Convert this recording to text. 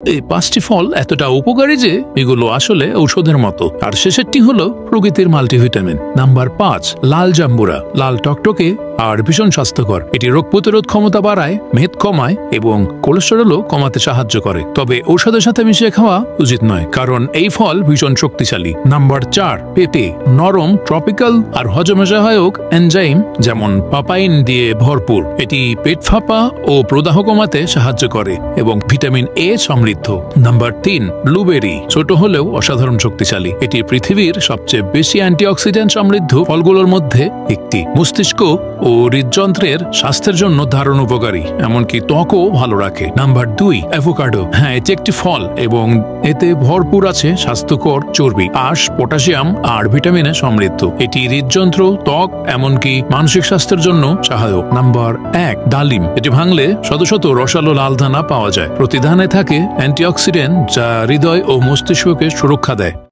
এই 5টি ফল এতটা উপকারী যে এগুলো আসলে ঔষধের মতো। আর শেষেরটি হলো প্রকৃতির মাল্টিভিটামিন। নাম্বার 5, লাল জাম্বুরা। লাল টকটকে আর ভীষণ স্বাস্থ্যকর। এটি রোগ প্রতিরোধ ক্ষমতা বাড়ায়, মেদ কমায় এবং কোলেস্টেরলও কমাতে সাহায্য করে। তবে ঔষধের সাথে মিশিয়ে খাওয়া উচিত নয়, কারণ এই ফল ভীষণ শক্তিশালী। নাম্বার 4, পেঁপে। নরম, ট্রপিক্যাল আর হজমে সহায়ক এনজাইম যেমন পাপাইন দিয়ে ভরপুর। এটি পেট ফাঁপা ও প্রদাহ কমাতে সাহায্য করে এবং ভিটামিন এ সমৃদ্ধ। Number 3, blueberry. ছোট হলেও অসাধারণ শক্তিশালী। এটি পৃথিবীর সবচেয়ে বেশি অ্যান্টিঅক্সিডেন্ট সমৃদ্ধ ফলগুলোর মধ্যে একটি। মস্তিষ্ক ও হৃদযন্ত্রের স্বাস্থ্যের জন্য দারুণ উপকারী, এমনকি ত্বকও ভালো রাখে। Number 2, avocado. হ্যাঁ, এটি একটি ফল এবং এতে ভরপুর আছে স্বাস্থ্যকর চর্বি, আঁশ, পটাশিয়াম আর ভিটামিনে সমৃদ্ধ। এটি হৃদযন্ত্র, ত্বক এমনকি মানসিক স্বাস্থ্যের জন্য সহায়ক। নাম্বার 1, ডালিম। এটি ভাঙলে শত শত রসালো লাল দানা পাওয়া যায়। প্রতি দানায় থাকে অ্যান্টিঅক্সিডেন্ট যা হৃদয় ও মস্তিষ্ককে সুরক্ষা দেয়।